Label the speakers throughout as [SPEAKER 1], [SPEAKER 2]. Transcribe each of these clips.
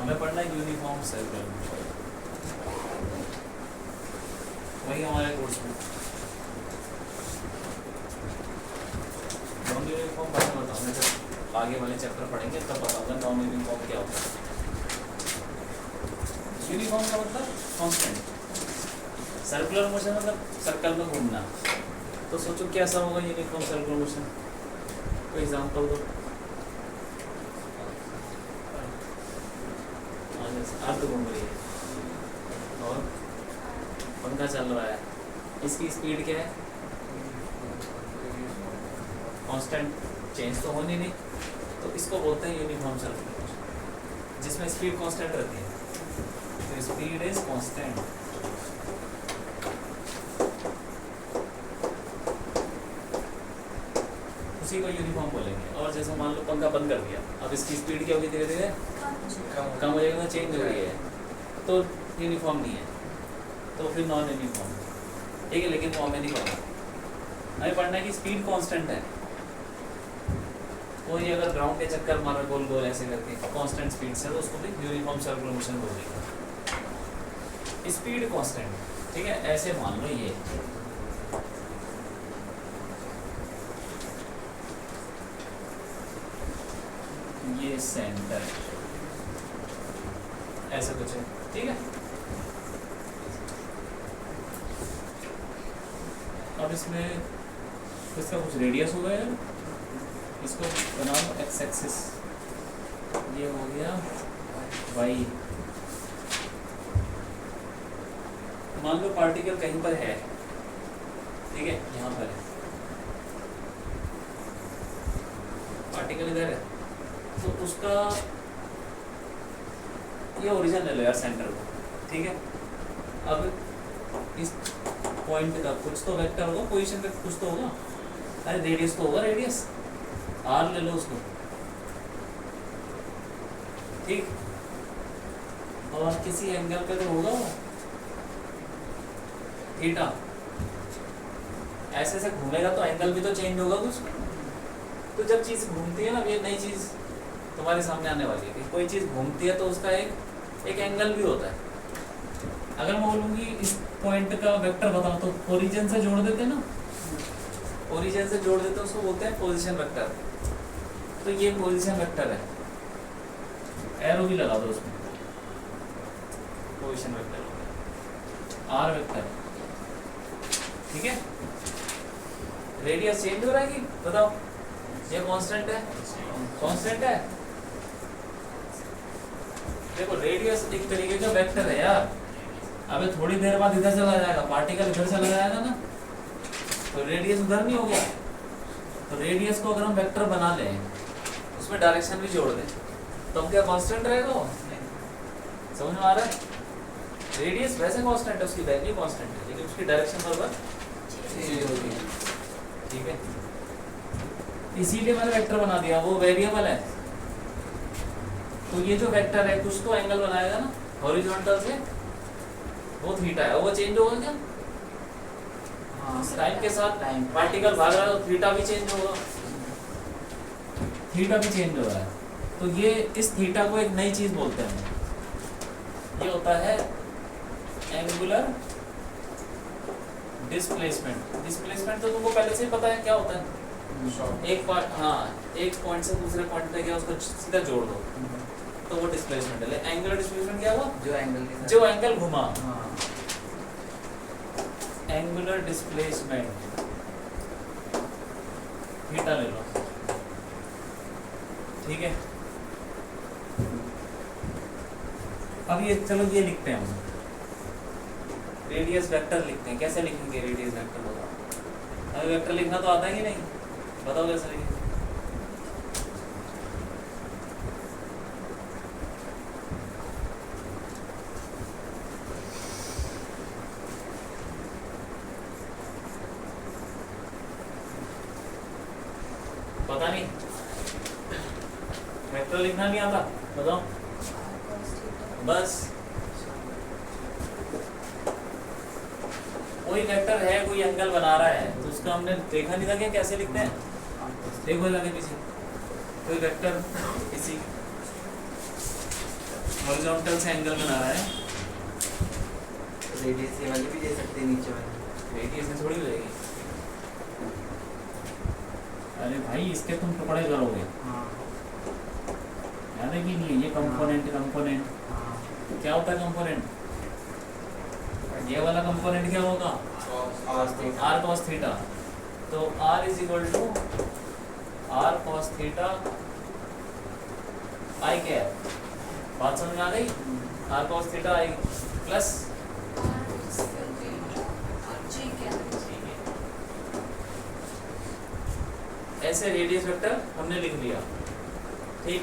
[SPEAKER 1] हमें पढ़ना है यूनिफॉर्म सर्कुलर मोशन, वही हमारे कोर्स में नॉन यूनिफॉर्म बाद में बताऊंगा, जब आगे वाले चैप्टर पढ़ेंगे तब बताऊंगा नॉन यूनिफॉर्म क्या होता है। यूनिफॉर्म का मतलब कांस्टेंट, सर्कुलर मोशन मतलब सर्कल में घूमना। तो सोचो कैसा होगा यूनिफॉर्म सर्कुलर मोशन, कोई एग्जांपल दो। अर्थ घूम रही है और पंखा चल रहा है, इसकी स्पीड क्या है, कांस्टेंट, चेंज तो होनी नहीं, तो इसको बोलते हैं यूनिफॉर्म सर्कुलर मोशन, जिसमें स्पीड कांस्टेंट रहती है। तो स्पीड इज कांस्टेंट। उसी को यूनिफॉर्म बोलेंगे। और जैसे मान लो पंखा बंद कर दिया, अब इसकी स्पीड क्या होगी, धीरे धीरे कम हो जाएगा, चेंज हो रही है, तो यूनिफॉर्म नहीं है, तो फिर नॉन यूनिफॉर्म, ठीक है। लेकिन वो हमें नहीं पढ़ना, हमें पढ़ना है कि स्पीड कांस्टेंट है। कोई अगर ग्राउंड के चक्कर मारा गोल गोल ऐसे करके कांस्टेंट स्पीड से, तो उसको भी यूनिफॉर्म सर्कुलर मोशन बोलेंगे। स्पीड कांस्टेंट, ठीक है। ऐसे मान लो ये सेंटर ऐसा कुछ है, ठीक है। अब इसमें इसका कुछ रेडियस होगा यार, इसको बना लो एक्स एक्सिस, ये हो गया वाई। मान लो पार्टिकल कहीं पर है, ठीक है, यहाँ पर है पार्टिकल, इधर है, तो उसका ये ओरिजिन ले लो यार सेंटर को, ठीक है। अब इस पॉइंट का कुछ तो वेक्टर होगा, पोजीशन पे कुछ तो होगा, अरे रेडियस तो होगा, रेडियस आर ले लो उसको, ठीक। और किसी एंगल पे तो होगा वो थीटा, ऐसे से घूमेगा तो एंगल भी तो चेंज होगा कुछ। तो जब चीज घूमती है ना, ये नई चीज तुम्हारे सामने आने वाली है कि कोई चीज घूमती है तो उसका एक एंगल भी होता है। अगर मैं बोलूँगी इस पॉइंट का वेक्टर बताओ, तो ओरिजिन से जोड़ देते ना, ओरिजिन से जोड़ देते उसको बोलते हैं पोजीशन वेक्टर। तो ये पोजीशन वेक्टर है, एरो भी लगा दो उसमें, पोजीशन वेक्टर आर वेक्टर, ठीक है। रेडियस चेंज हो रहा है कि बताओ, ये कांस्टेंट है, कांस्टेंट है। देखो रेडियस एक तरीके का वेक्टर है यार, अबे थोड़ी देर बाद इधर चला जाएगा, पार्टिकल इधर चला जाएगा ना, तो रेडियस उधर नहीं हो गया। तो रेडियस को अगर हम वेक्टर बना लें, उसमें डायरेक्शन भी जोड़ दें, तो क्या कांस्टेंट रहेगा वो? समझ में आ रहा है? रेडियस वैसे कांस्टेंट है, उसकी वैल्यू कांस्टेंट है, लेकिन उसकी डायरेक्शन बराबर चेंज होती है, ठीक है। इसीलिए मैंने वेक्टर बना दिया, वो वेरिएबल है। तो ये जो वेक्टर है कुछ तो एंगल बनाएगा ना हॉरिजॉन्टल से, वो थीटा है, वो चेंज होगा क्या? हाँ, टाइम के साथ टाइम पार्टिकल भाग रहा है तो थीटा भी चेंज होगा, थीटा भी चेंज हो रहा है। तो ये इस थीटा को एक नई चीज बोलते हैं, ये होता है एंगुलर डिस्प्लेसमेंट। डिस्प्लेसमेंट तो तुमको पहले से ही पता है क्या होता है, एक पॉइंट, हाँ एक पॉइंट से दूसरे पॉइंट पे गया उसको सीधा जोड़ दो, तो वो डिस्प्लेसमेंट है। एंगुलर डिस्प्लेसमेंट क्या हुआ? जो एंगल घुमा, एंगुलर डिस्प्लेसमेंट थीटा ले लो, ठीक है। अब ये चलो ये लिखते हैं हम, रेडियस वेक्टर लिखते हैं। कैसे लिखेंगे रेडियस वेक्टर? बताओ, हमें वेक्टर लिखना तो आता है कि नहीं? बताओ कैसे लिखेंगे? पता नहीं, वेक्टर लिखना नहीं आता, बताओ। बस कोई वेक्टर है, कोई एंगल बना रहा है, तो उसका हमने देखा नहीं था क्या कैसे लिखते हैं? देखो लगे पीछे कोई वेक्टर किसी हॉरिजॉन्टल से एंगल बना रहा है,
[SPEAKER 2] रेडियस ये वाली भी दे सकते हैं, नीचे वाली।
[SPEAKER 1] रेडियस में थोड़ी हो जाएगी। अरे भाई इसके तुम टुकड़े करोगे,
[SPEAKER 2] हाँ
[SPEAKER 1] याद है कि नहीं? ये कंपोनेंट कंपोनेंट
[SPEAKER 2] हाँ
[SPEAKER 1] क्या होता है? कंपोनेंट ये वाला कंपोनेंट क्या होगा? R cos theta. तो R is equal to R cos theta I cap. बात समझ में आ गई? R cos theta I plus ऐसे रेडियस वेक्टर हमने लिख लिया, ठीक।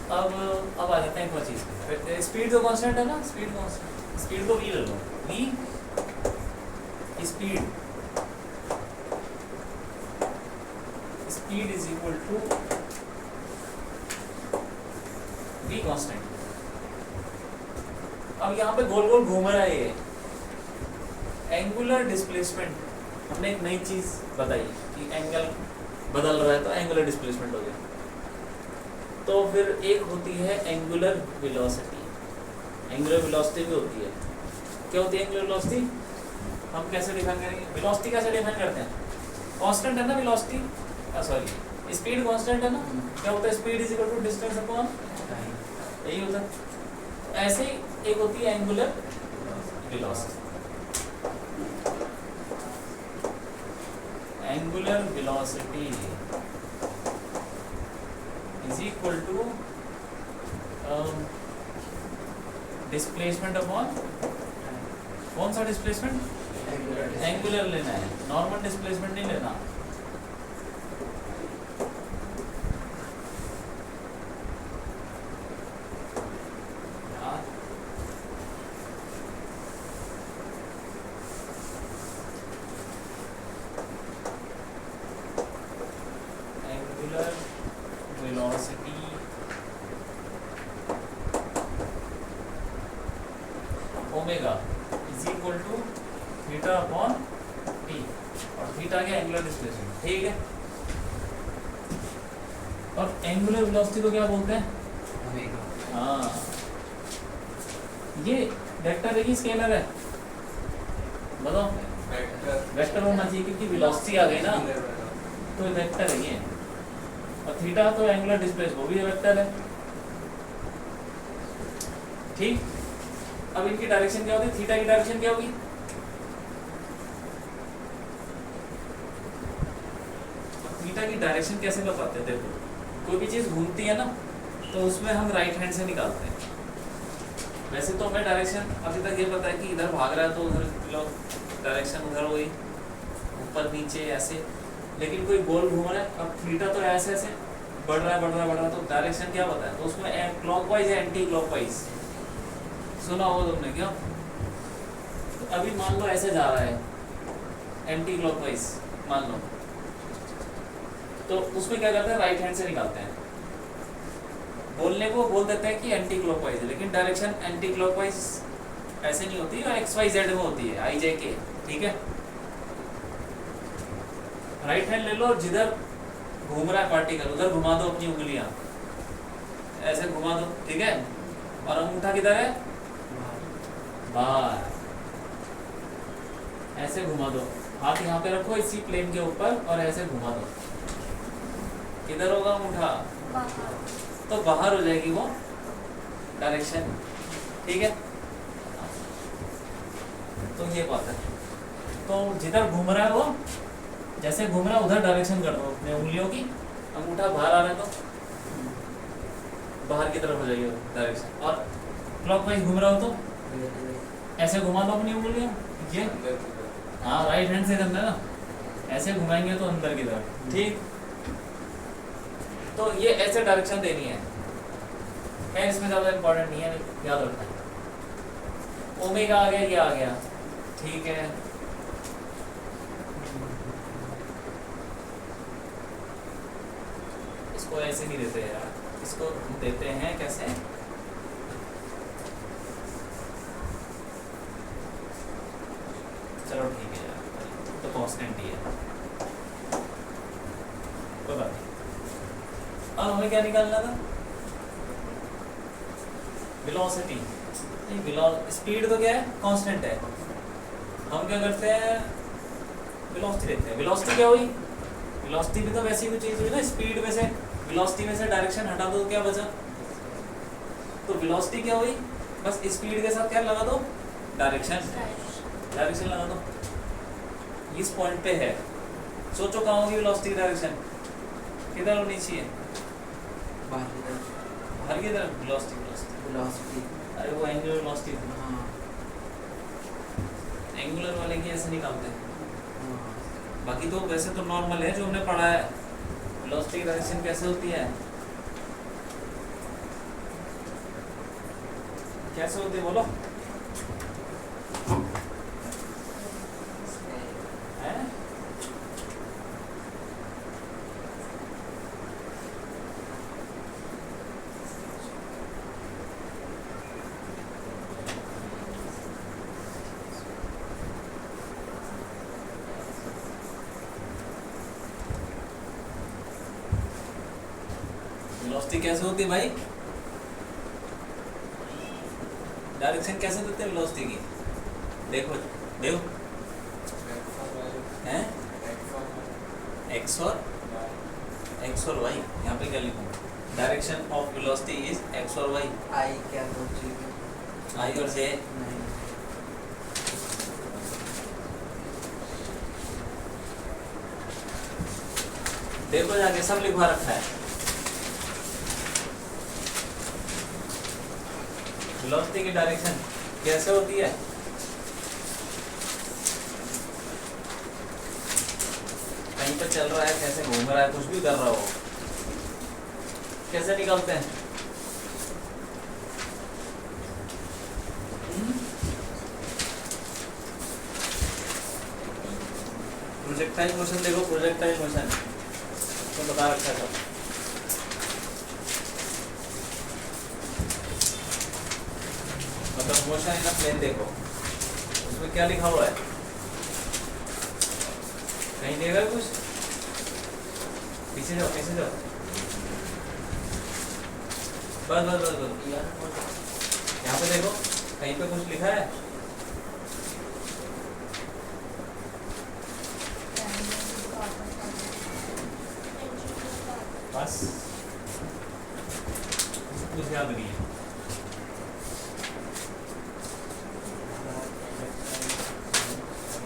[SPEAKER 1] अब आ जाते हैं एक और चीज पे। स्पीड तो कांस्टेंट है ना, स्पीड कांस्टेंट, स्पीड को v ले लो। v speed speed is equal to v constant. अब यहाँ पे गोल गोल घूम रहा है ये एंगुलर डिस्प्लेसमेंट। हमने एक नई चीज बताई कि एंगल बदल रहा है तो एंगुलर डिस्प्लेसमेंट हो गया। तो फिर एक होती है एंगुलर वेलोसिटी। एंगुलर वेलोसिटी भी होती है। क्या होती है एंगुलर वेलोसिटी? हम कैसे डिफाइन करेंगे? वेलोसिटी कैसे डिफाइन करते हैं? कांस्टेंट है ना वेलोसिटी, सॉरी स्पीड कांस्टेंट है ना। क्या होता है? Speed is equal to distance upon, यही होता है। ऐसे ही एक होती है angular velocity. Angular velocity is equal to displacement upon, कौन सा डिस्प्लेसमेंट? एंगुलर लेना है, नॉर्मल डिस्प्लेसमेंट नहीं लेना। Angular velocity omega is equal to theta upon t, और थीटा क्या? एंगुलर डिस्प्लेसमेंट, ठीक है। और एंगुलर वेलोसिटी को क्या बोलते हैं?
[SPEAKER 2] ओमेगा।
[SPEAKER 1] हाँ, ये वेक्टर है कि स्केलर है? बताओ। वेक्टर होना चाहिए क्योंकि वेलोसिटी आ गई ना, तो वेक्टर है ये। और थीटा तो एंगुलर डिस्प्लेस, वो भी वेक्टर है, ठीक। अब इनकी डायरेक्शन क्या होती है? थीटा की डायरेक्शन क्या होगी? थीटा की डायरेक्शन कैसे बताते हैं? देखो, कोई भी चीज घूमती है ना तो उसमें हम राइट हैंड से निकालते हैं। वैसे तो हमें डायरेक्शन अभी तक ये पता है कि इधर भाग रहा है तो उधर डायरेक्शन उधर हुई, ऊपर नीचे ऐसे। लेकिन कोई गोल घूम रहा है, अब थीटा तो ऐसे ऐसे बढ़ रहा है बढ़ रहा है बढ़ रहा है, तो डायरेक्शन क्या बताया? तो उसमें क्लॉकवाइज है एंटी क्लॉकवाइज, सुना होगा तुमने क्या? तो अभी मान लो ऐसे जा रहा है एंटी क्लॉकवाइज मान लो, तो उसमें क्या करते हैं? राइट हैंड से निकालते हैं। बोलने को बोल देते हैं कि एंटी क्लॉकवाइज है, लेकिन डायरेक्शन एंटी क्लॉकवाइज ऐसे नहीं होती, एक्स वाई जेड में होती है, आई जे के, ठीक है। राइट हैंड ले लो, जिधर घूम रहा है पार्टिकल उधर घुमा दो अपनी उंगलियां, ऐसे घुमा दो, ठीक है। और अंगूठा किधर है? बाहर, ऐसे घुमा दो। हाथ यहाँ पे रखो इसी प्लेन के ऊपर और ऐसे घुमा दो। किधर होगा अंगूठा? तो बाहर हो जाएगी वो डायरेक्शन, ठीक है। तो ये बात है। तो जिधर घूम रहा है वो जैसे घूम रहा है उधर डायरेक्शन कर दो अपने उंगलियों की। अंगूठा बाहर आ रहा है तो बाहर की तरफ हो जाएगी डायरेक्शन, और क्लॉकवाइज घूम रहा हो तो ऐसे घुमा दो अपनी उंगलियां, ये हाँ राइट हैंड से करना है ना, ऐसे घुमाएंगे तो अंदर की तरफ, ठीक। तो ये ऐसे डायरेक्शन देनी है, इसमें ज़्यादा इम्पोर्टेंट नहीं है, याद रखना है। ओमेगा आ गया, ये आ गया, ठीक है। इसको ऐसे नहीं देते यार, इसको देते हैं कैसे? चलो ठीक है यार, तो कांस्टेंट ही है, कोई बात नहीं। अब हमें क्या निकालना था? वेलोसिटी नहीं, स्पीड तो क्या है, कांस्टेंट है। हम क्या करते हैं, वेलोसिटी देखते हैं। वेलोसिटी क्या हुई, वेलोसिटी भी तो वैसी ही चीज हुई ना, स्पीड में से वेलोसिटी में से डायरेक्शन हटा दो तो क्या बचा, तो वेलोसिटी क्या हुई, बस स्पीड के साथ क्या लगा दो, डायरेक्शन लगा दो। इस पॉइंट पे है, सोचो कहाँ होगी वेलोसिटी की डायरेक्शन, किधर होनी चाहिए, बाहर की तरफ। वेलोसिटी अरे वो एंगुलर वेलोसिटी,
[SPEAKER 2] हाँ
[SPEAKER 1] एंगुलर वाले की ऐसे निकालते हैं। बाकी तो वैसे तो नॉर्मल है जो हमने पढ़ा है, वेलोसिटी की डायरेक्शन कैसे होती है, कैसे होती है बोलो, हैं? वेलोसिटी कैसे होती है भाई, डायरेक्शन कैसे देते हैं वेलोसिटी की, देखो देखो हैं, एक्स और वाई, यहाँ पे क्या लिखूँ, direction of velocity is x और वाई,
[SPEAKER 2] आई क्या दो चीज
[SPEAKER 1] आई और जे,
[SPEAKER 2] नहीं
[SPEAKER 1] देखो जाके सब लिखवा रखा है। वेलोसिटी की डायरेक्शन कैसे होती है, कहीं पर चल रहा है, कैसे घूम रहा है, कुछ भी कर रहा हो, कैसे निकालते हैं, प्रोजेक्टाइल मोशन देखो, प्रोजेक्टाइल मोशन तो बता रखा था, मतलब मोशन इन प्लेन देखो, उसमें क्या लिखा हुआ है, कहीं देगा कुछ, पीछे जाओ पीछे जाओ, बस यहाँ पे देखो कहीं पे कुछ लिखा है, बस कुछ याद नहीं है।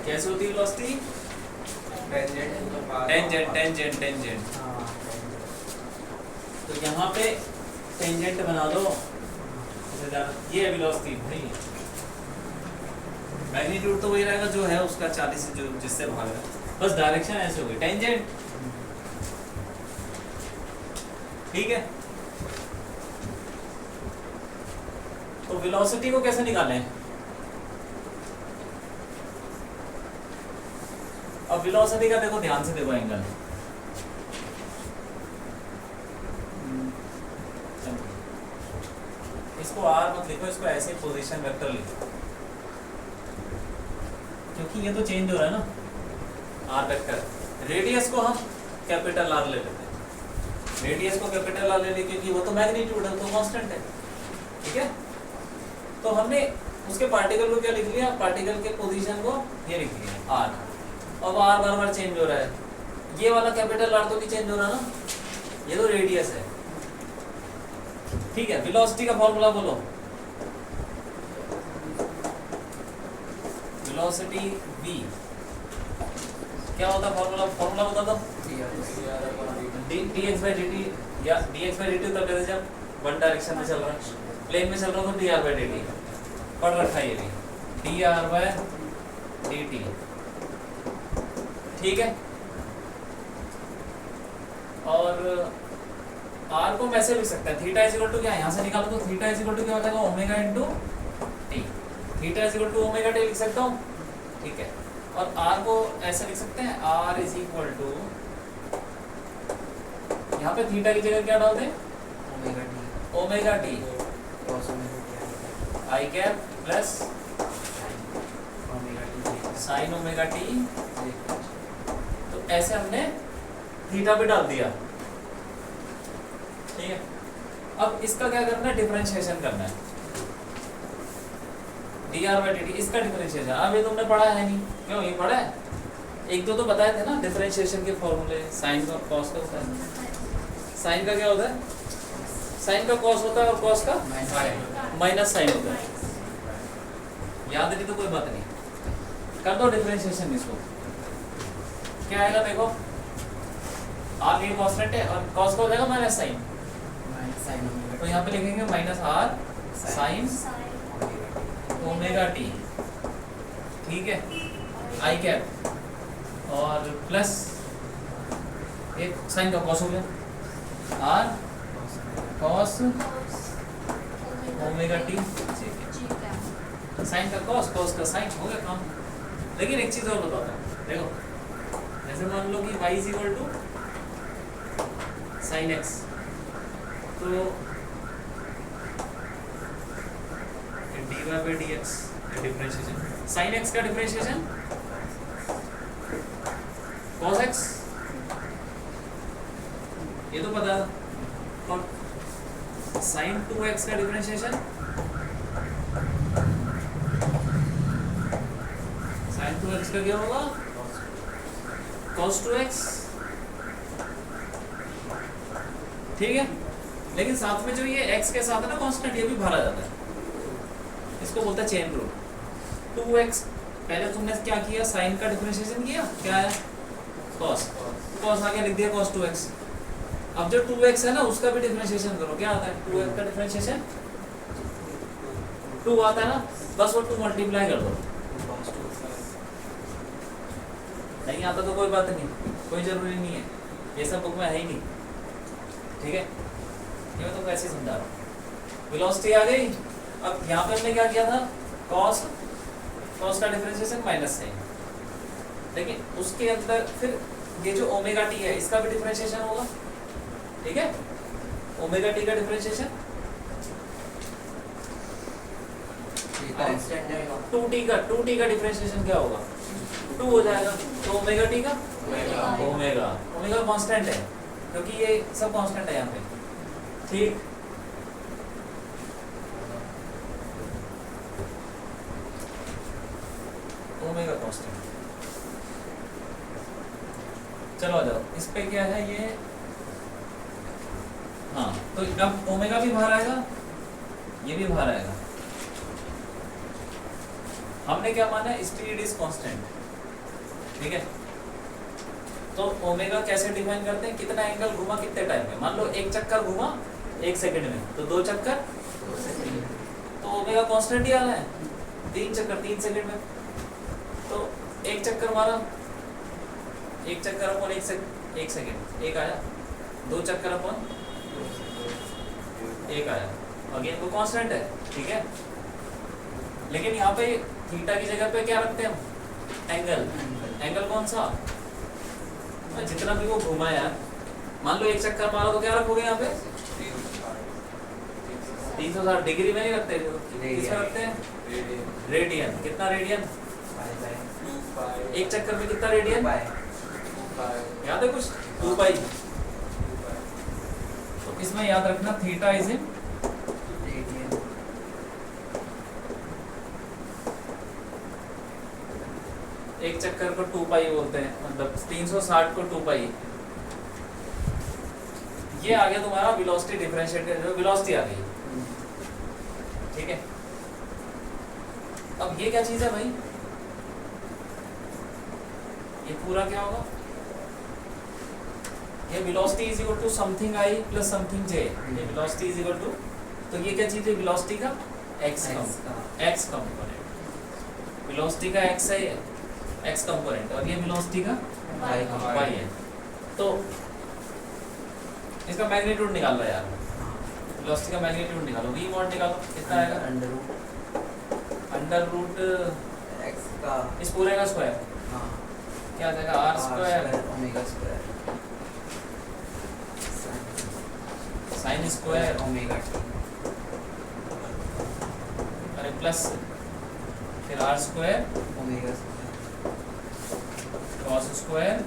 [SPEAKER 1] कैसे होती है वेलोसिटी, टेंजेंट, तो यहाँ पे टेंजेंट बना दो, ये है वेलोसिटी भाई, मैग्नीट्यूड तो वही रहेगा जो है उसका 40 से जो जिससे भाग रहा है, बस डायरेक्शन ऐसे होगी टेंजेंट, ठीक है। तो वेलोसिटी को कैसे निकालें, अब वेलोसिटी का देखो, ध्यान से देखो एंगल, इसको आर मत लिखो, इसको ऐसे पोजीशन वेक्टर लिखो, क्योंकि ये तो चेंज हो रहा है ना, आर वेक्टर। रेडियस को हम कैपिटल आर ले लेते हैं, रेडियस को कैपिटल आर ले लेते क्योंकि वो तो मैग्नीट्यूड है, तो कांस्टेंट है, ठीक है। तो हमने उसके पार्टिकल को क्या लिख लिया, पार्टिकल के पोजीशन को ये लिख लिया आर, अब आर बार बार चेंज हो रहा है, ये वाला कैपिटल आर तो नहीं चेंज हो रहा ना, ये तो रेडियस है, ठीक है। वेलोसिटी का फॉर्मूला बोलो, वेलोसिटी v क्या होता है, फॉर्मूला बता दो, dx/dt या dx/dt तब कहते जब वन डायरेक्शन में चल रहा है, प्लेन में चल रहा है तो dr/dt पढ़ रखा है, ये भी dr/dt, ठीक है। और r को वैसे लिख सकते हैं, थीटा इज इक्वल टू क्या, यहाँ से निकालो तो थीटा इज इक्वल टू क्या हो जाएगा, omega into t, theta is equal to omega t लिख सकता हूँ, ठीक है। और r को ऐसे लिख सकते हैं, r इज इक्वल टू, यहाँ पे थीटा की जगह क्या डालते हैं, omega t i cap plus sign omega T, तो ऐसे हमने थीटा पे डाल दिया, ठीक है। अब इसका क्या करना है, डिफरेंशिएशन करना है, dr/dt इसका डिफरेंशिएशन। अब ये तुमने पढ़ा है नहीं, क्यों ये पढ़ा है? एक दो तो बताए थे ना डिफरेंशिएशन के फॉर्मूले, साइन का कॉस का होता है। साइन का क्या होता है? साइन का कॉस होता है और कॉस का माइनस साइन होता है। याद नहीं तो कोई बात नहीं, कर दो डिफरेंशिएशन इसको। क्या आएगा देखो, आर ये कांस्टेंट है और कॉस का हो जाएगा माइनस साइन, तो यहाँ पे लिखेंगे minus r sine omega t, ठीक है, आई कैप, और प्लस एक साइन का कॉस हो गया r cos omega t, sine का कॉस, कॉस का साइन, हो गया काम। लेकिन एक चीज और बताता हूँ, देखो जैसे मान लो कि y is equal to sine x, तो dy by d x differentiation, sine x का डिफरेंशिएशन cos x, ये तो पता, और साइन 2x का डिफरेंशिएशन साइन 2x का क्या होगा? cos 2x, ठीक है। लेकिन साथ में जो ये x के साथ है ना कांस्टेंट, ये भी भरा जाता है, इसको बोलते हैं चेन रूल। 2x पहले तुमने क्या किया, साइन का डिफरेंशिएशन किया, क्या है cos, cos आगे लिख दिया cos 2x। अब जो 2x है ना उसका भी डिफरेंशिएशन करो, क्या आता है 2x का डिफरेंशिएशन 2 आता है ना, बस वो 2 मल्टीप्लाई कर दो। नहीं आता तो कोई बात नहीं, कोई जरूरी नहीं है, ये सब बुक में है ही नहीं, ठीक है। ये मैं तुमको ऐसे ही समझा रहा हूँ। वेलोसिटी आ गई। अब यहाँ पे हमने क्या किया था, cos का डिफरेंशिएशन माइनस साइन, लेकिन उसके अंदर फिर ये जो ओमेगा टी है इसका भी डिफरेंशिएशन होगा, ठीक है। ओमेगा टी का डिफरेंशिएशन 2t का डिफरेंशिएशन क्या होगा, 2 हो जाएगा, तो ओमेगा टी का ओमेगा कांस्टेंट है, क्योंकि ये सब कांस्टेंट है यहाँ पे, ठीक। ओमेगा कांस्टेंट, चलो आ जाओ इस पे, क्या है ये, हाँ, तो अब ओमेगा भी बाहर आएगा, ये भी बाहर आएगा। हमने क्या माना, स्पीड इज कांस्टेंट, ठीक है। तो ओमेगा कैसे डिफाइन करते हैं, कितना एंगल घुमा कितने टाइम में। मान लो एक चक्कर घुमा 1 सेकंड में, तो 2 चक्कर 2 सेकंड, तो ओमेगा कांस्टेंट ही आना है। 3 चक्कर 3 सेकंड में, तो एक चक्कर मारा, 1 चक्कर अपन 1 सेकंड 1 आया, 2 चक्कर अपन 1 आया, अगेन वो कांस्टेंट है, ठीक है। लेकिन यहाँ पे थीटा की जगह पे क्या रखते हैं हम, एंगल कौन सा, जितना भी वो घुमा यार, मान लो 1 चक्कर मारा तो क्या रखोगे यहाँ पे 360 डिग्री में नहीं रखते, किसमें रखते हैं, रेडियन। कितना रेडियन, 1 चक्कर में कितना रेडियन, याद है कुछ, 2 पाई। तो इसमें याद रखना थीटा इज इन रेडियन। एक चक्कर को 2 पाई बोलते हैं, मतलब 360 को 2 पाई। ये आ गया तुम्हारा वेलोसिटी डिफरेंशिएट, वेलोसिटी आ गई, ठीक है। अब ये क्या चीज है भाई, ये पूरा क्या होगा, ये velocity is equal to something I plus something J, ये वेलोसिटी इज इक्वल टू, तो ये क्या चीज है, वेलोसिटी का एक्स कंपोनेंट, वेलोसिटी का एक्स है, एक्स कंपोनेंट, और ये वेलोसिटी का वाई है। तो इसका मैग्नीट्यूड निकाल लो यार, वेलोसिटी का मैग्नीट्यूड निकालो, v मॉड निकालो, कितना आएगा, अंडर रूट
[SPEAKER 2] x का
[SPEAKER 1] इस पूरे का स्क्वायर,
[SPEAKER 2] हाँ,
[SPEAKER 1] क्या आ जाएगा r square
[SPEAKER 2] omega square
[SPEAKER 1] sine square
[SPEAKER 2] omega t,
[SPEAKER 1] अरे प्लस फिर r square
[SPEAKER 2] omega square
[SPEAKER 1] cos square.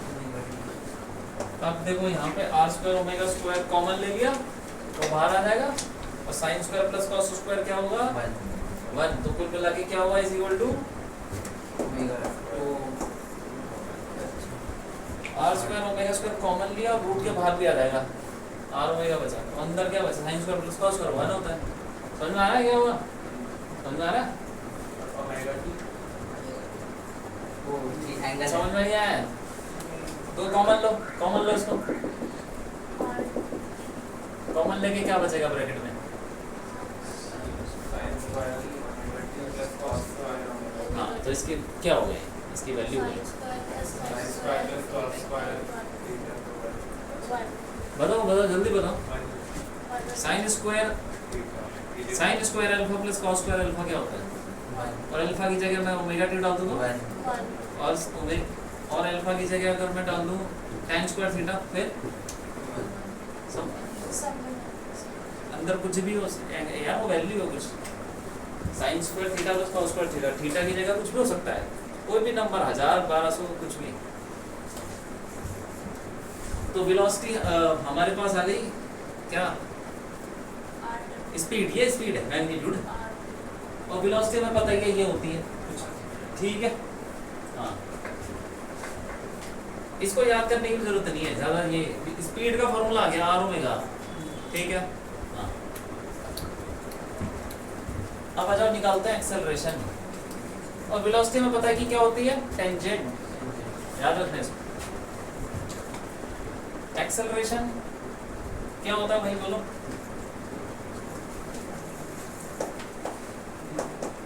[SPEAKER 2] Omega t.
[SPEAKER 1] अब देखो यहाँ पे r square omega square common ले लिया तो बाहर आ जाएगा, और sine square plus cos square क्या होगा, 1, तो कुल मिला के क्या हुआ इज इक्वल टू
[SPEAKER 2] ओमेगा
[SPEAKER 1] तो r square omega square common लिया और रूट के बाहर भी आ जाएगा, आर ओमेगा बचा, तो अंदर क्या बचा, sign square plus cos square 1 होता है। समझ में आ रहा है क्या हुआ, समझ में आ रहा है,
[SPEAKER 3] ओमेगा टी
[SPEAKER 2] वो एंगल
[SPEAKER 1] समझ में नहीं आया, तो कॉमन लो इसको, कॉमन लेके क्या बचेगा ब्रैकेट में,
[SPEAKER 3] sign square omega t plus cos square
[SPEAKER 1] हाँ तो इसकी क्या हो गई, इसकी वैल्यू हो गई,
[SPEAKER 3] sign square plus cos square
[SPEAKER 1] बताओ जल्दी बताओ, sine square alpha plus cos square alpha क्या होता है, और अल्फा की जगह मैं ओमेगा टी डाल दूँ और अल्फा की जगह अगर मैं डाल दूँ tan स्क्वायर थीटा, फिर सब अंदर कुछ भी हो यार, वो वैल्यू हो कुछ, sine square theta plus cos square theta, theta की जगह कुछ भी हो सकता है, कोई भी नंबर 1000 1200 कुछ भी। तो वेलोसिटी हमारे पास आ गई क्या, स्पीड, ये स्पीड है, मैग्नीट्यूड, और वेलोसिटी हमें पता ही है ये होती है, ठीक है। हाँ इसको याद करने की जरूरत नहीं है ज्यादा, ये स्पीड का फॉर्मूला आ गया आर ओमेगा, ठीक है। हाँ अब आ जाओ निकालते हैं एक्सेलरेशन, और वेलोसिटी में पता है कि क्या होती है, टेंजेंट, याद रखना इसको। एक्सेलरेशन क्या होता है भाई बोलो,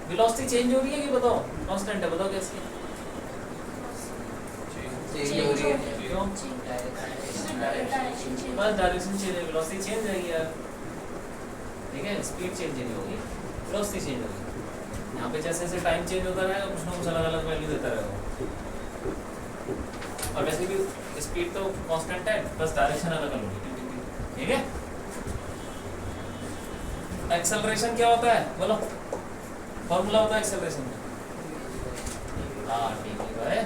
[SPEAKER 1] वेलोसिटी चेंज हो रही है कि बताओ, कांस्टेंट है, बताओ कैसी है,
[SPEAKER 2] चेंज हो रही है,
[SPEAKER 1] क्यों, बस डायरेक्शन चेंज है, वेलोसिटी चेंज रहेगी यार, ठीक है, स्पीड चेंज नहीं होगी, वेलोसिटी चेंज होगी। यहाँ पे जैसे जैसे टाइम चेंज होता रहेगा कुछ ना कुछ अलग अलग वैल्यू देता रहेगा, और वैसे भी स्पीड तो कांस्टेंट है, बस डायरेक्शन अलग अलग होगी, ठीक है। एक्सेलरेशन क्या होता है बोलो, फॉर्मूला होता है एक्सेलरेशन का, हाँ ठीक है,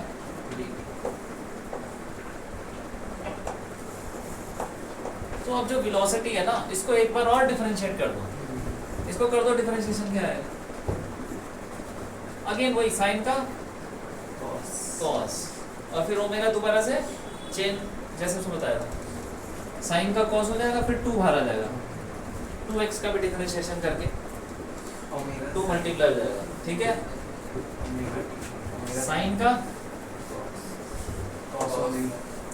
[SPEAKER 1] तो अब जो वेलोसिटी है ना, इसको एक बार और डिफरेंशिएट कर दो, इसको कर दो डिफरेंशिएशन, क्या है, अगेन वही साइन का कॉस, और फिर ओमेगा दोबारा से चेंज, जैसे उसने बताया था, साइन का कॉस हो जाएगा, फिर 2 बाहर आ जाएगा, 2x का भी डिफरेंशिएशन करके
[SPEAKER 2] ओमेगा
[SPEAKER 1] 2 मल्टीप्लाई हो जाएगा, ठीक है, साइन का
[SPEAKER 2] cos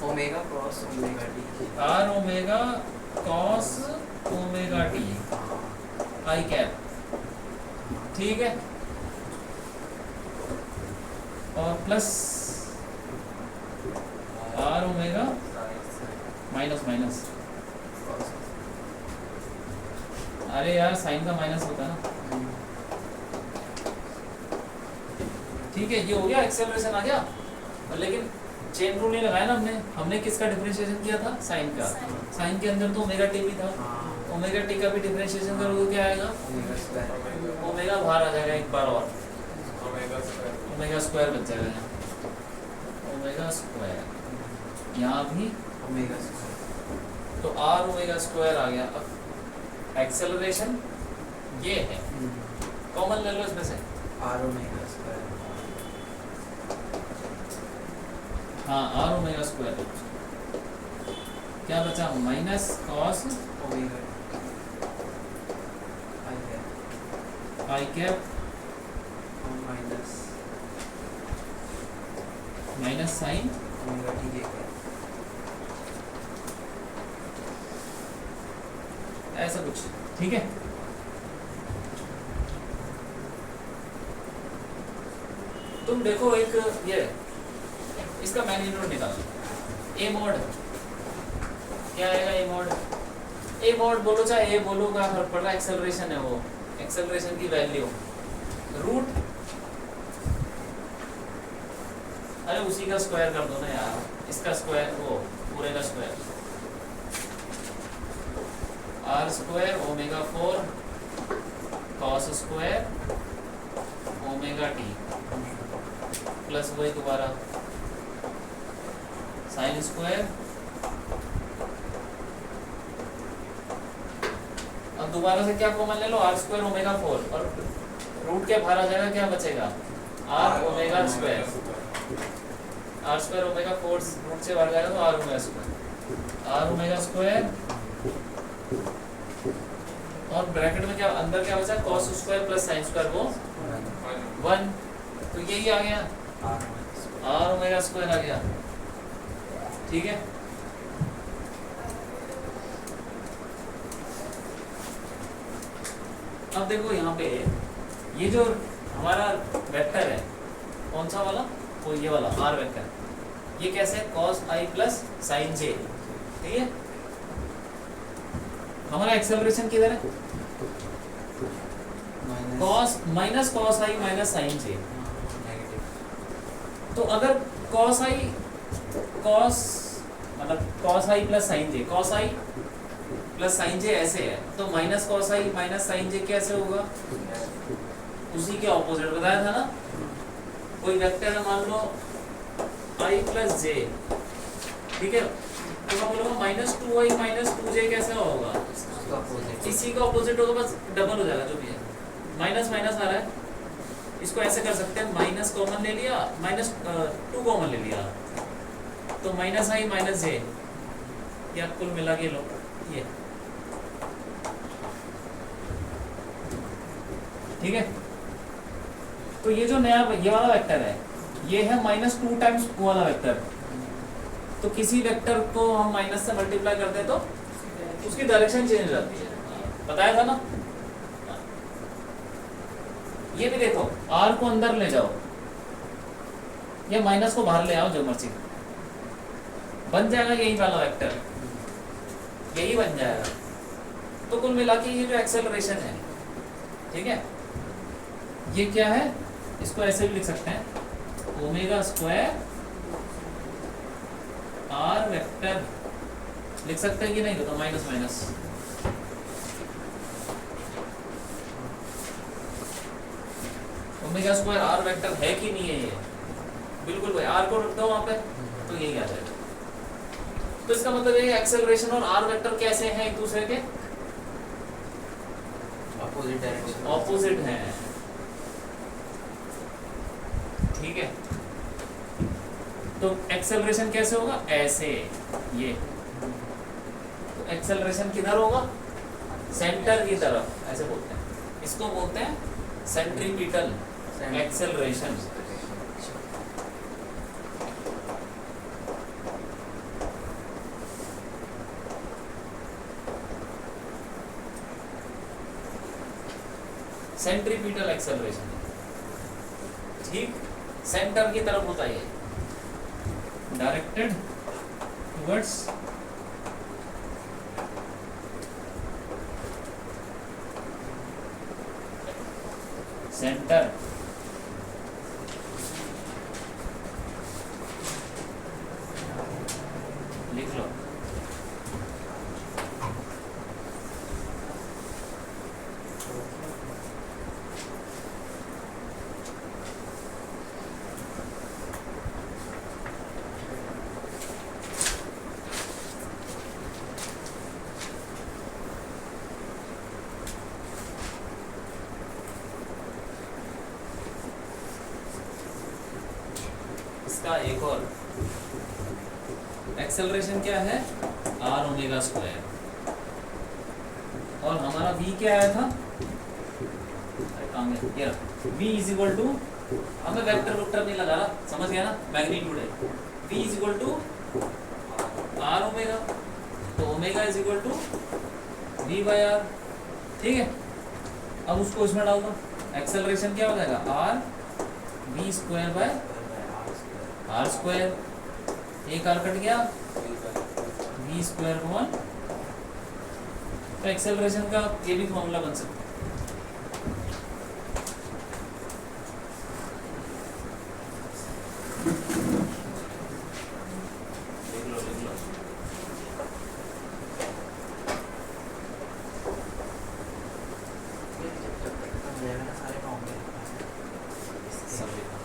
[SPEAKER 2] omega cross omega t,
[SPEAKER 1] r omega cos omega t i cap, ठीक है, और plus r omega minus minus, अरे यार साइन का माइनस होता है ना, ठीक है, ये हो गया एक्सेलरेशन आ गया, और लेकिन चेन रूल नहीं लगाया ना हमने किसका डिफरेंशिएशन किया था, साइन का, साइन के अंदर तो ओमेगा टी भी था, ओमेगा टी का भी डिफरेंशिएशन करोगे क्या आएगा,
[SPEAKER 2] ओमेगा स्क्वायर,
[SPEAKER 1] ओमेगा बाहर आ जाएगा एक बार और,
[SPEAKER 3] ओमेगा स्क्वायर
[SPEAKER 1] बच जाएगा यहाँ, ओमेगा स्क्वायर, यहाँ भी
[SPEAKER 2] ओमेगा स्क्वायर,
[SPEAKER 1] तो आर ओमेगा स्क्वायर आ गया। अब एक्सेलरेशन ये है, कॉमन ले लो इसमें से,
[SPEAKER 2] आर ओमेगा स्क्वायर,
[SPEAKER 1] हाँ आर ओमेगा स्क्वायर, क्या बचा, माइनस कॉस
[SPEAKER 2] ओमेगा
[SPEAKER 1] आई cap
[SPEAKER 2] minus
[SPEAKER 1] minus sign
[SPEAKER 2] omega T के,
[SPEAKER 1] ऐसा कुछ, ठीक है। तुम देखो एक ये इसका मैग्नीट्यूड निकालो, ए मॉड क्या आएगा, ए मॉड बोलो चाहे ए बोलो, का फर्क पड़ रहा है, एक्सेलरेशन है वो, एक्सेलरेशन की वैल्यू रूट, अरे उसी का स्क्वायर कर दो ना यार, इसका स्क्वायर, वो पूरे का square, r square omega 4 cos square omega t plus वही दोबारा साइन स्क्वायर, अब दोबारा से क्या कॉमन ले लो, आर स्क्वायर ओमेगा 4, और रूट के बाहर आ जाएगा, क्या बचेगा? R omega square, r square omega 4 root से बाहर जाएगा तो r omega square, r omega square, और ब्रैकेट में क्या अंदर क्या बचा? cos square plus sin square, वो 1, तो यही आ गया आर ओमेगा स्क्वायर आ गया। ठीक है, अब देखो यहाँ पे ये जो हमारा वेक्टर है कौन सा वाला, वो ये वाला आर वेक्टर, ये कैसे है? cos i plus sin j। ठीक है, हमारा एक्सेलरेशन किधर है? Minus cos i minus sin j। तो अगर cos i plus sin j, cos i plus sin j ऐसे है, तो minus cos i minus sin j कैसे होगा? उसी के ऑपोजिट बताया था ना। कोई वेक्टर है मान लो i प्लस j, ठीक है, तो मैं बोलूँगा माइनस 2i माइनस 2j कैसे होगा? इसी का ऑपोजिट होगा, बस डबल हो जाएगा जो भी है। माइनस माइनस आ रहा है, इसको ऐसे कर सकते हैं, माइनस कॉमन ले लिया, माइनस 2 कॉमन ले लिया, तो माइनस i माइनस j, या कुल मिला के लो ये। ठीक है, तो ये जो नया ये वाला वेक्टर है, ये है माइनस 2 टाइम्स वाला वेक्टर। तो किसी वेक्टर को हम माइनस से मल्टीप्लाई करते हैं तो उसकी डायरेक्शन चेंज हो जाती है, बताया था ना। ये भी देखो, r को अंदर ले जाओ या माइनस को बाहर ले आओ, जो मर्जी, बन जाएगा यही वाला वेक्टर, यही बन जाएगा। तो कुल मिला के ये जो एक्सेलरेशन है, ठीक है, ये क्या है? इसको ऐसे भी लिख सकते हैं, ओमेगा स्क्वायर आर वेक्टर लिख सकते हैं कि नहीं? तो minus minus, omega square r vector है कि नहीं है? ये बिल्कुल भाई, आर को रख दो वहां पे तो यही आ जाएगा। तो इसका मतलब ये एक्सेलरेशन और आर वेक्टर कैसे हैं एक दूसरे के?
[SPEAKER 2] ऑपोजिट डायरेक्शन,
[SPEAKER 1] ऑपोजिट हैं। ठीक है, तो एक्सेलरेशन कैसे होगा? ऐसे, ये तो एक्सेलरेशन किधर होगा? सेंटर की तरफ, ऐसे बोलते हैं, इसको बोलते हैं सेंट्रीपिटल एक्सेलरेशन। सेंट्रीपिटल एक्सेलरेशन, ठीक, सेंटर की तरफ होता है, डायरेक्टेड टुवर्ड्स सेंटर। लिख लो, इसका एक और एक्सेलरेशन क्या है? आर ओमेगा स्क्वायर, और हमारा v क्या आया था? v इज इक्वल टू, हमें वेक्टर वेक्टर नहीं लगा रहा, समझ गया ना, मैग्नीट्यूड है। v is equal to R omega, तो omega is equal to v by R. ठीक है, अब उसको इसमें डाल दो, एक्सेलरेशन क्या हो जाएगा? R v square by r square, एक आर कट गया, v स्क्वायर को 1। तो एक्सेलरेशन का ये भी फॉर्मूला बन सकता है। लिख लो, लिख लो,
[SPEAKER 2] सारे फॉर्मूले
[SPEAKER 1] सब लिखो।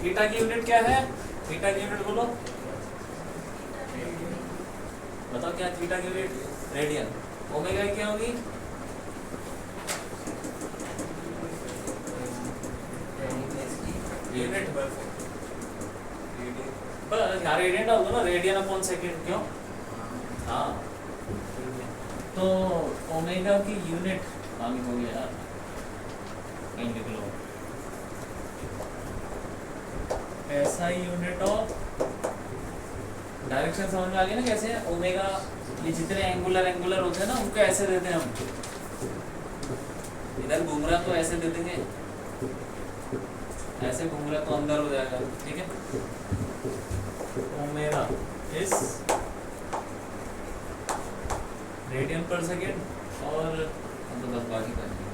[SPEAKER 1] थीटा की यूनिट क्या है? थीटा की यूनिट बोलो, बताओ क्या थीटा की यूनिट? रेडियन। ओमेगा की क्या होगी? यूनिट बस यहाँ रेडियन डाल दो ना, रेडियन अपॉन सेकेंड, क्यों? हाँ, तो ओमेगा की यूनिट आगे हो गया यार, कहीं लिख लो, SI यूनिट ऑफ डायरेक्शन। समझ में आ गया ना कैसे है? ओमेगा ये जितने एंगुलर होते हैं ना उनको ऐसे देते हैं हम, इधर घूम रहा तो ऐसे दे देंगे, ऐसे घूम रहा तो अंदर हो जाएगा, ठीक है? ओमेगा इस रेडियन पर सेकेंड, और हम तो बस बाकी कर देंगे।